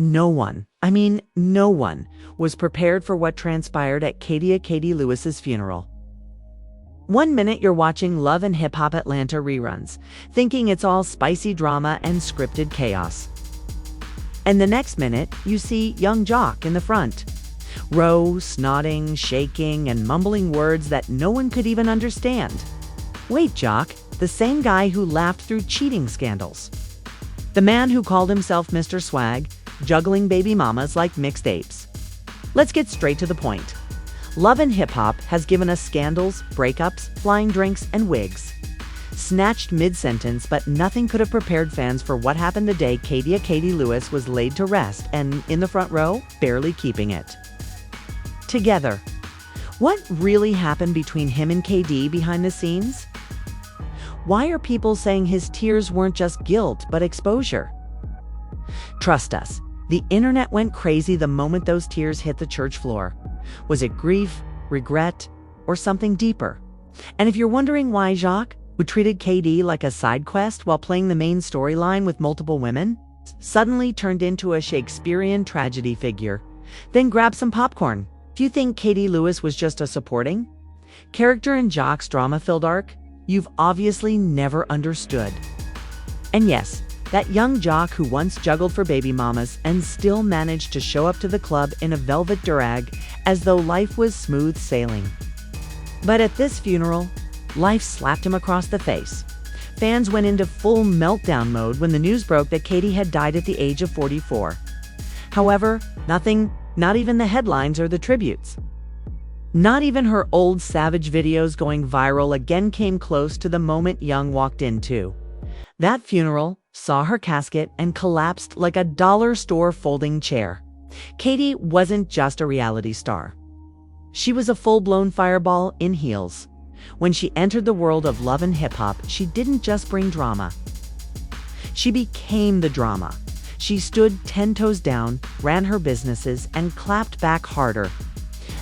no one, no one, was prepared for what transpired at Khadiyah Lewis's funeral. One minute you're watching Love and Hip Hop Atlanta reruns, thinking it's all spicy drama and scripted chaos. And the next minute, you see young Jock in the front row, snotting, shaking, and mumbling words that no one could even understand. Wait, Jock, the same guy who laughed through cheating scandals. The man who called himself Mr. Swag, juggling baby mamas like mixed apes. Let's get straight to the point. Love and Hip Hop has given us scandals, breakups, flying drinks, and wigs. Snatched mid-sentence, but nothing could have prepared fans for what happened the day Khadiyah Lewis was laid to rest and, in the front row, barely keeping it together. What really happened between him and KD behind the scenes? Why are people saying his tears weren't just guilt, but exposure? Trust us, the internet went crazy the moment those tears hit the church floor. Was it grief, regret, or something deeper? And if you're wondering why Jacques, who treated KD like a side quest while playing the main storyline with multiple women, suddenly turned into a Shakespearean tragedy figure, then grab some popcorn. If you think KD Lewis was just a supporting character in Jacques' drama-filled arc, you've obviously never understood. And yes, that young Jock who once juggled for baby mamas and still managed to show up to the club in a velvet durag as though life was smooth sailing. But at this funeral, life slapped him across the face. Fans went into full meltdown mode when the news broke that Katie had died at the age of 44. However, nothing, not even the headlines or the tributes. Not even her old Savage videos going viral again came close to the moment Young walked into that funeral, saw her casket, and collapsed like a dollar store folding chair. Katie wasn't just a reality star. She was a full-blown fireball in heels. When she entered the world of Love and Hip Hop, she didn't just bring drama. She became the drama. She stood 10 toes down, ran her businesses, and clapped back harder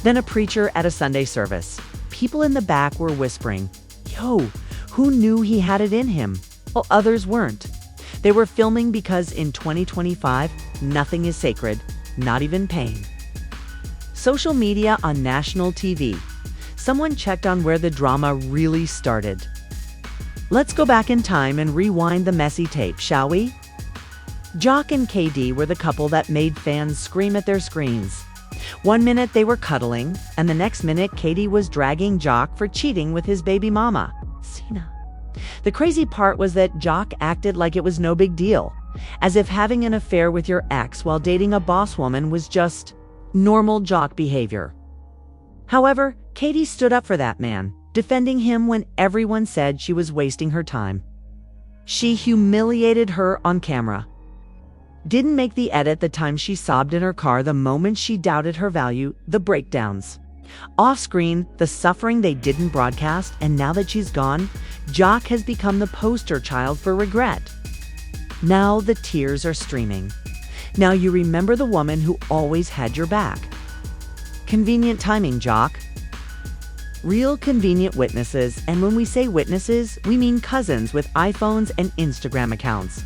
than a preacher at a Sunday service. People in the back were whispering, "Yo, who knew he had it in him?" While others weren't. They were filming because in 2025, nothing is sacred, not even pain. Social media on national TV. Someone checked on where the drama really started. Let's go back in time and rewind the messy tape, shall we? Jock and KD were the couple that made fans scream at their screens. One minute they were cuddling, and the next minute KD was dragging Jock for cheating with his baby mama, Sina. The crazy part was that Jock acted like it was no big deal, as if having an affair with your ex while dating a boss woman was just normal Jock behavior. However, Katie stood up for that man, defending him when everyone said she was wasting her time. She humiliated her on camera. Didn't make the edit the time she sobbed in her car the moment she doubted her value, the breakdowns. Off-screen, the suffering they didn't broadcast, and now that she's gone, Jock has become the poster child for regret. Now the tears are streaming. Now you remember the woman who always had your back. Convenient timing, Jock. Real convenient witnesses, and when we say witnesses, we mean cousins with iPhones and Instagram accounts.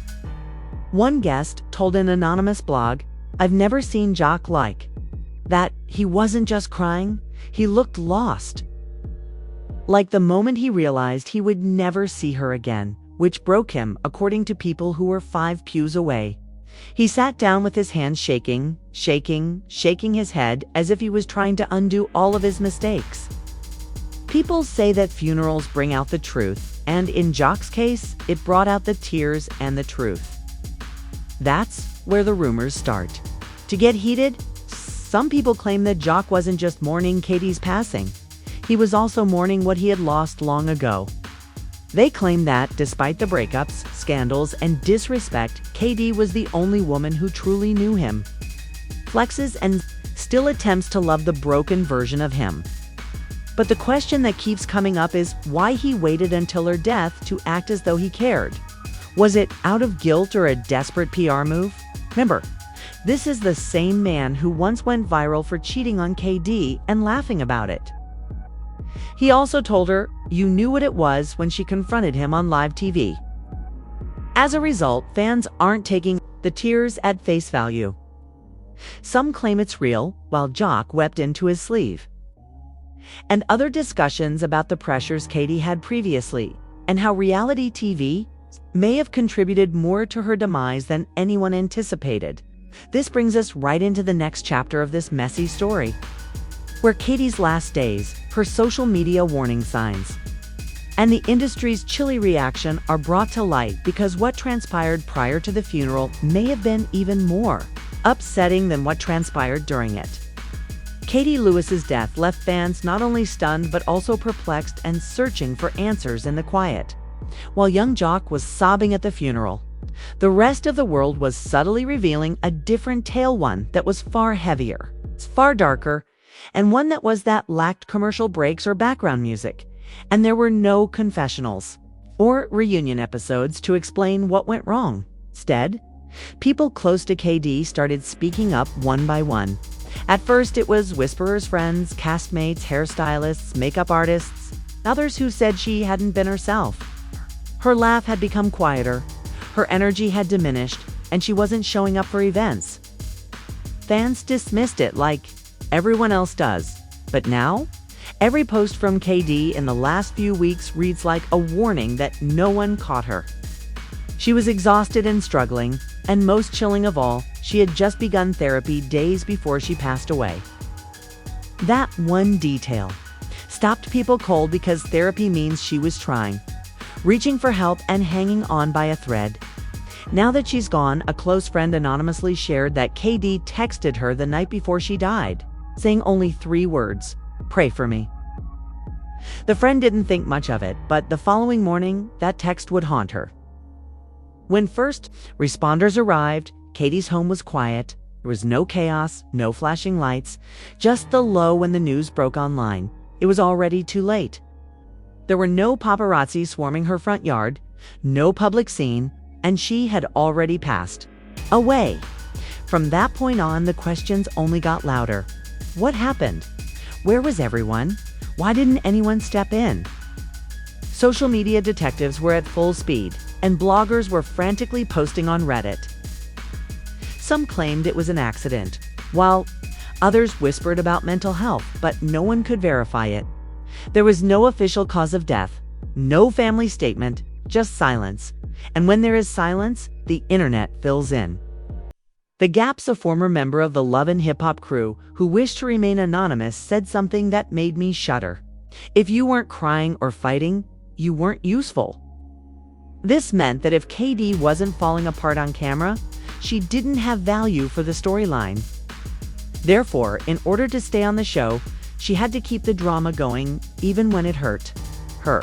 One guest told an anonymous blog, "I've never seen Jock like that. He wasn't just crying, he looked lost. Like the moment he realized he would never see her again, which broke him, according to people who were 5 pews away. He sat down with his hands shaking his head as if he was trying to undo all of his mistakes." People say that funerals bring out the truth, and in Jock's case, it brought out the tears and the truth. That's where the rumors start to get heated. Some people claim that Jock wasn't just mourning Katie's passing. He was also mourning what he had lost long ago. They claim that, despite the breakups, scandals, and disrespect, Katie was the only woman who truly knew him. Flexes and still attempts to love the broken version of him. But the question that keeps coming up is why he waited until her death to act as though he cared. Was it out of guilt or a desperate PR move? Remember, this is the same man who once went viral for cheating on KD and laughing about it. He also told her, "You knew what it was," when she confronted him on live TV. As a result, fans aren't taking the tears at face value. Some claim it's real, while Jock wept into his sleeve. And other discussions about the pressures Katie had previously, and how reality TV may have contributed more to her demise than anyone anticipated. This brings us right into the next chapter of this messy story, where Katie's last days, her social media warning signs, and the industry's chilly reaction are brought to light because what transpired prior to the funeral may have been even more upsetting than what transpired during it. Katie Lewis's death left fans not only stunned but also perplexed and searching for answers in the quiet. While young Jock was sobbing at the funeral, the rest of the world was subtly revealing a different tale, one that was far heavier, far darker, and one that lacked commercial breaks or background music. And there were no confessionals or reunion episodes to explain what went wrong. Instead, people close to KD started speaking up one by one. At first, it was Whisperer's friends, castmates, hairstylists, makeup artists, others who said she hadn't been herself. Her laugh had become quieter, her energy had diminished, and she wasn't showing up for events. Fans dismissed it like everyone else does. But now, every post from KD in the last few weeks reads like a warning that no one caught her. She was exhausted and struggling, and most chilling of all, she had just begun therapy days before she passed away. That one detail stopped people cold because therapy means she was trying, reaching for help and hanging on by a thread. Now that she's gone, a close friend anonymously shared that KD texted her the night before she died, saying only 3 words: "Pray for me." The friend didn't think much of it, but the following morning, that text would haunt her. When first responders arrived, Katie's home was quiet. There was no chaos, no flashing lights, just the lull when the news broke online. It was already too late. There were no paparazzi swarming her front yard, no public scene, and she had already passed away. From that point on, the questions only got louder. What happened? Where was everyone? Why didn't anyone step in? Social media detectives were at full speed, and bloggers were frantically posting on Reddit. Some claimed it was an accident, while others whispered about mental health, but no one could verify it. There was no official cause of death, no family statement, just silence. And when there is silence, the internet fills in. The Gaps, a former member of the Love and Hip Hop crew who wished to remain anonymous, said something that made me shudder. If you weren't crying or fighting, you weren't useful. This meant that if KD wasn't falling apart on camera, she didn't have value for the storyline. Therefore, in order to stay on the show, she had to keep the drama going even when it hurt her.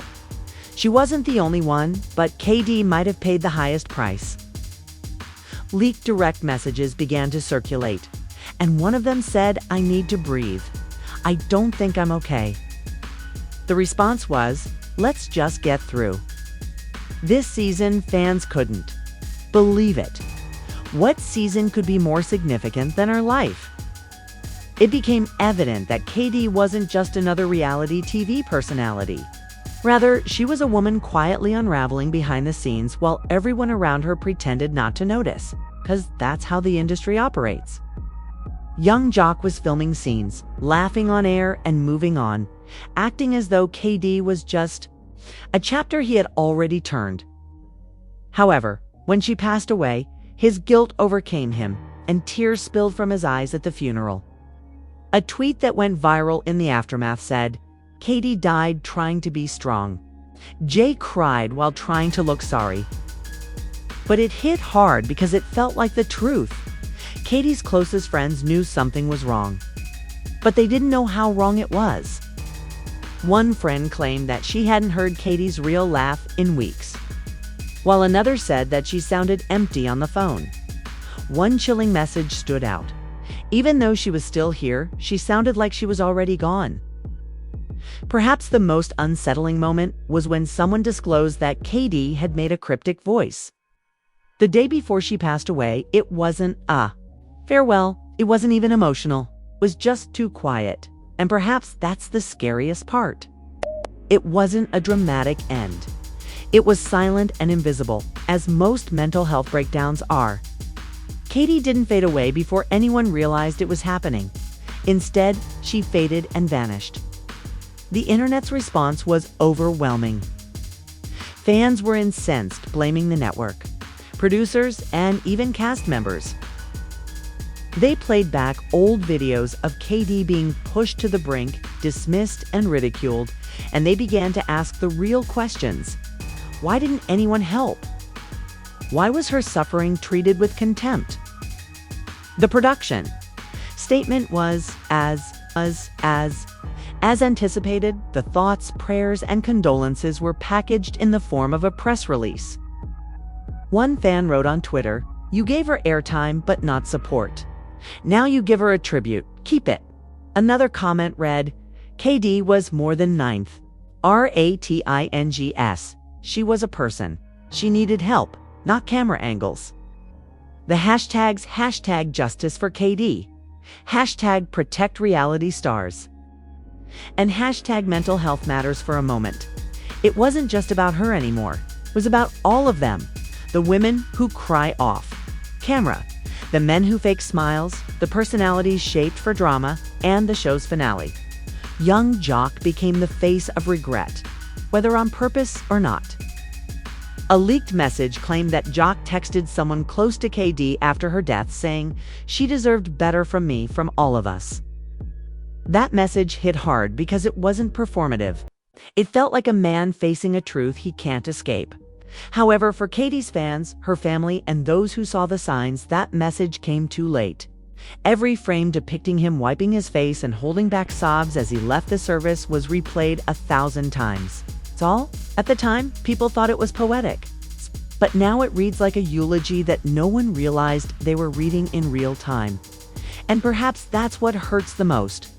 She wasn't the only one, but KD might have paid the highest price. Leaked direct messages began to circulate, and one of them said, "I need to breathe. I don't think I'm okay." The response was, "Let's just get through." This season, fans couldn't believe it. What season could be more significant than her life? It became evident that KD wasn't just another reality TV personality. Rather, she was a woman quietly unraveling behind the scenes while everyone around her pretended not to notice, because that's how the industry operates. Young Jock was filming scenes, laughing on air and moving on, acting as though KD was just a chapter he had already turned. However, when she passed away, his guilt overcame him, and tears spilled from his eyes at the funeral. A tweet that went viral in the aftermath said, "Katie died trying to be strong. Jay cried while trying to look sorry." But it hit hard because it felt like the truth. Katie's closest friends knew something was wrong, but they didn't know how wrong it was. One friend claimed that she hadn't heard Katie's real laugh in weeks, while another said that she sounded empty on the phone. One chilling message stood out. Even though she was still here, she sounded like she was already gone. Perhaps the most unsettling moment was when someone disclosed that Katie had made a cryptic voice. The day before she passed away, it wasn't a farewell, it wasn't even emotional, it was just too quiet. And perhaps that's the scariest part. It wasn't a dramatic end. It was silent and invisible, as most mental health breakdowns are. Katie didn't fade away before anyone realized it was happening. Instead, she faded and vanished. The internet's response was overwhelming. Fans were incensed, blaming the network, producers, and even cast members. They played back old videos of KD being pushed to the brink, dismissed, and ridiculed, and they began to ask the real questions. Why didn't anyone help? Why was her suffering treated with contempt? The production statement was as anticipated. The thoughts, prayers, and condolences were packaged in the form of a press release. One fan wrote on Twitter, "You gave her airtime but not support. Now you give her a tribute. Keep it." Another comment read, "KD was more than ninth. RATINGS. She was a person. She needed help, not camera angles." The hashtags #justice for KD, #protect reality stars, and #mental health matters for a moment. It wasn't just about her anymore. It was about all of them. The women who cry off camera, the men who fake smiles, the personalities shaped for drama, and the show's finale. Young Jock became the face of regret, whether on purpose or not. A leaked message claimed that Jock texted someone close to KD after her death saying, "She deserved better from me, from all of us." That message hit hard because it wasn't performative. It felt like a man facing a truth he can't escape. However, for KD's fans, her family, and those who saw the signs, that message came too late. Every frame depicting him wiping his face and holding back sobs as he left the service was replayed 1,000 times. It's all, at the time, people thought it was poetic. But now it reads like a eulogy that no one realized they were reading in real time. And perhaps that's what hurts the most.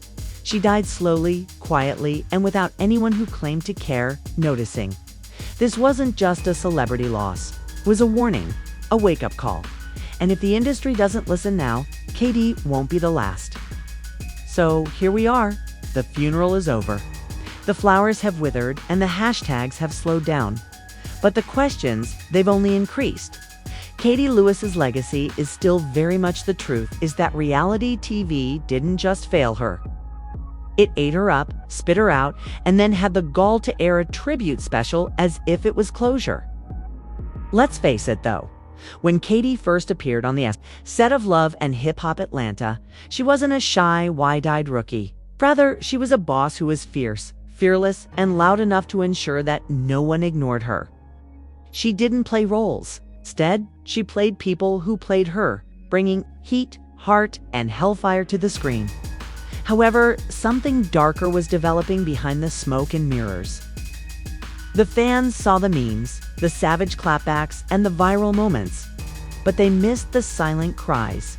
She died slowly, quietly, and without anyone who claimed to care noticing. This wasn't just a celebrity loss. It was a warning, a wake-up call. And if the industry doesn't listen now, KD won't be the last. So here we are. The funeral is over. The flowers have withered and the hashtags have slowed down. But the questions, they've only increased. Katie Lewis's legacy is still very much the truth, is that reality TV didn't just fail her. It ate her up, spit her out, and then had the gall to air a tribute special as if it was closure. Let's face it though, when Katie first appeared on the set of Love and Hip Hop Atlanta, she wasn't a shy, wide-eyed rookie. Rather, she was a boss who was fierce, fearless, and loud enough to ensure that no one ignored her. She didn't play roles. Instead, she played people who played her, bringing heat, heart, and hellfire to the screen. However, something darker was developing behind the smoke and mirrors. The fans saw the memes, the savage clapbacks, and the viral moments, but they missed the silent cries.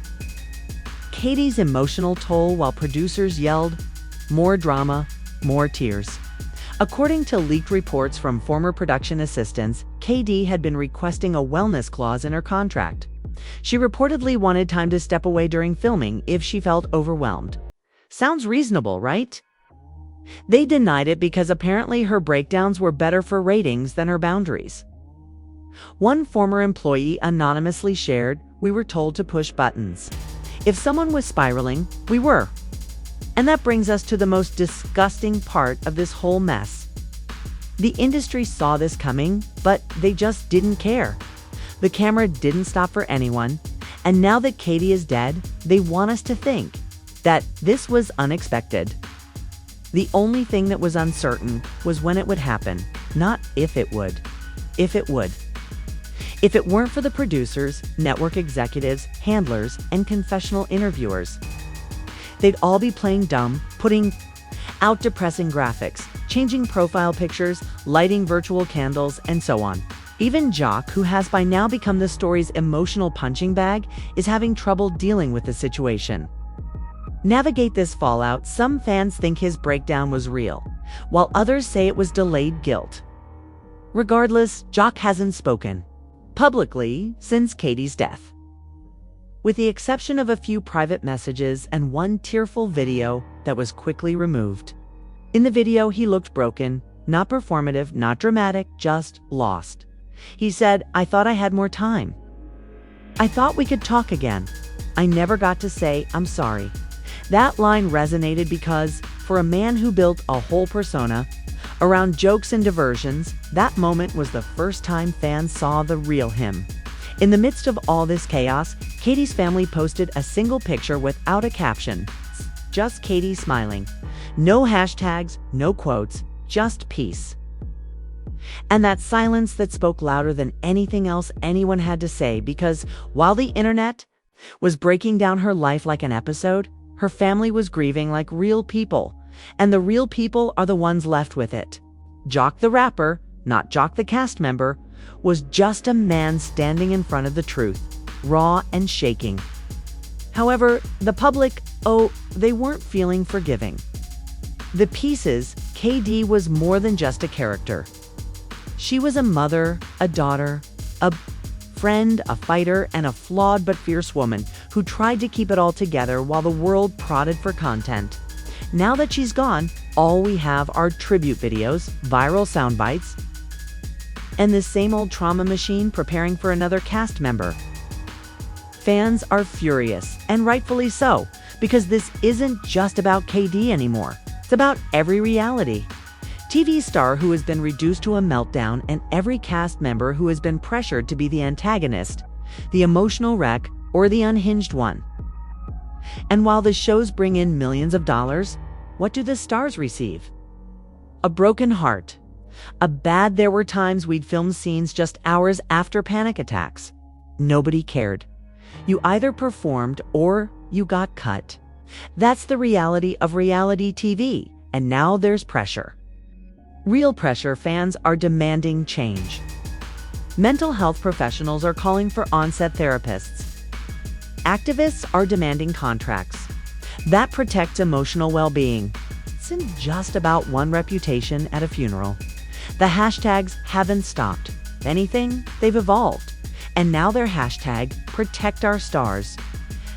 Katie's emotional toll while producers yelled, "More drama, more tears." According to leaked reports from former production assistants, KD had been requesting a wellness clause in her contract. She reportedly wanted time to step away during filming if she felt overwhelmed. Sounds reasonable, right? They denied it because apparently her breakdowns were better for ratings than her boundaries. One former employee anonymously shared, "We were told to push buttons. If someone was spiraling, we were." And that brings us to the most disgusting part of this whole mess. The industry saw this coming, but they just didn't care. The camera didn't stop for anyone, and now that Katie is dead, they want us to think that this was unexpected. The only thing that was uncertain was when it would happen, not if it would. If it would. If it weren't for the producers, network executives, handlers, and confessional interviewers, they'd all be playing dumb, putting out depressing graphics, changing profile pictures, lighting virtual candles, and so on. Even Jock, who has by now become the story's emotional punching bag, is having trouble dealing with the situation. Navigate this fallout, some fans think his breakdown was real, while others say it was delayed guilt. Regardless, Jock hasn't spoken publicly since Katie's death. With the exception of a few private messages and one tearful video that was quickly removed. In the video, he looked broken, not performative, not dramatic, just lost. He said, "I thought I had more time." I thought we could talk again. I never got to say I'm sorry. That line resonated because, for a man who built a whole persona around jokes and diversions, that moment was the first time fans saw the real him. In the midst of all this chaos, Katie's family posted a single picture without a caption. Just Katie smiling. No hashtags, no quotes, just peace. And that silence that spoke louder than anything else anyone had to say, because while the internet was breaking down her life like an episode, her family was grieving like real people. And the real people are the ones left with it. Jock the rapper, not Jock the cast member, was just a man standing in front of the truth, raw and shaking. However, the public, they weren't feeling forgiving. The pieces, KD was more than just a character. She was a mother, a daughter, a friend, a fighter, and a flawed but fierce woman who tried to keep it all together while the world prodded for content. Now that she's gone, all we have are tribute videos, viral sound bites, and the same old trauma machine preparing for another cast member. Fans are furious, and rightfully so, because this isn't just about KD anymore. It's about every reality TV star who has been reduced to a meltdown, and every cast member who has been pressured to be the antagonist, the emotional wreck, or the unhinged one. And while the shows bring in millions of dollars, what do the stars receive? A broken heart. There were times we'd film scenes just hours after panic attacks. Nobody cared. You either performed or you got cut. That's the reality of reality TV, and now there's pressure. Real pressure. Fans are demanding change. Mental health professionals are calling for on-set therapists. Activists are demanding contracts that protect emotional well-being. It isn't just about one reputation at a funeral. The hashtags haven't stopped. If anything, they've evolved. And now they're hashtag protect our stars,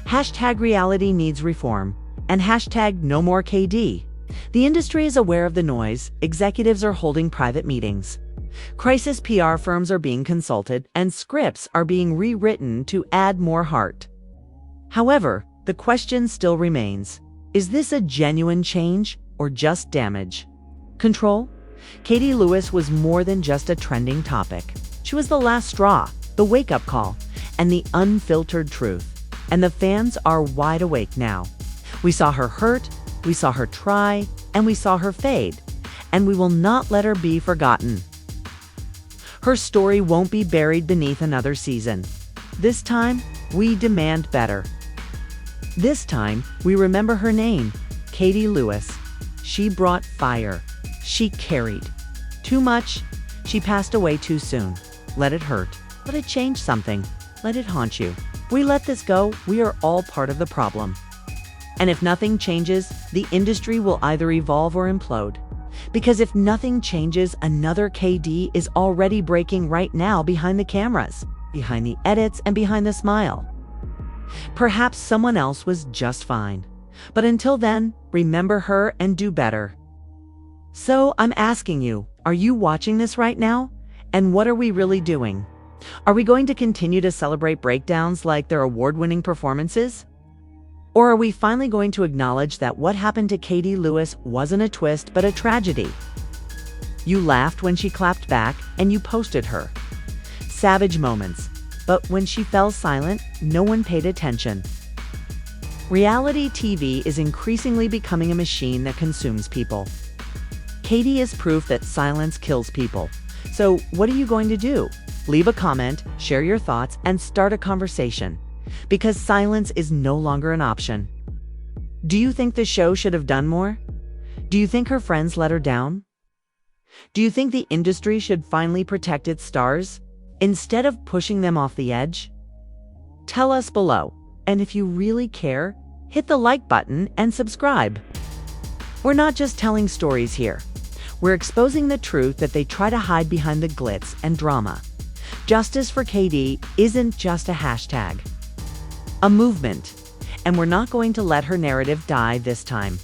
hashtag reality needs reform, and hashtag no more KD. The industry is aware of the noise. Executives are holding private meetings. Crisis PR firms are being consulted, and scripts are being rewritten to add more heart. However, the question still remains: is this a genuine change or just damage? Control? Katie Lewis was more than just a trending topic. She was the last straw, the wake-up call, and the unfiltered truth. And the fans are wide awake now. We saw her hurt, we saw her try, and we saw her fade. And we will not let her be forgotten. Her story won't be buried beneath another season. This time, we demand better. This time, we remember her name, Katie Lewis. She brought fire. She carried. Too much. She passed away too soon. Let it hurt. Let it change something. Let it haunt you. We let this go, we are all part of the problem. And if nothing changes, the industry will either evolve or implode. Because if nothing changes, another KD is already breaking right now behind the cameras, behind the edits, and behind the smile. Perhaps someone else was just fine. But until then, remember her and do better. So I'm asking you, are you watching this right now? And what are we really doing? Are we going to continue to celebrate breakdowns like their award-winning performances? Or are we finally going to acknowledge that what happened to Katie Lewis wasn't a twist but a tragedy? You laughed when she clapped back, and you posted her savage moments. But when she fell silent, no one paid attention. Reality TV is increasingly becoming a machine that consumes people. Katie is proof that silence kills people. So what are you going to do? Leave a comment, share your thoughts, and start a conversation. Because silence is no longer an option. Do you think the show should have done more? Do you think her friends let her down? Do you think the industry should finally protect its stars, instead of pushing them off the edge? Tell us below. And if you really care, hit the like button and subscribe. We're not just telling stories here. We're exposing the truth that they try to hide behind the glitz and drama. Justice for KD isn't just a hashtag, a movement. And we're not going to let her narrative die this time.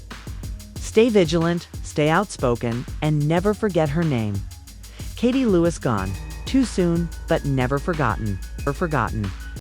Stay vigilant, stay outspoken, and never forget her name. Katie Lewis gone. Too soon, but never forgotten or forgotten.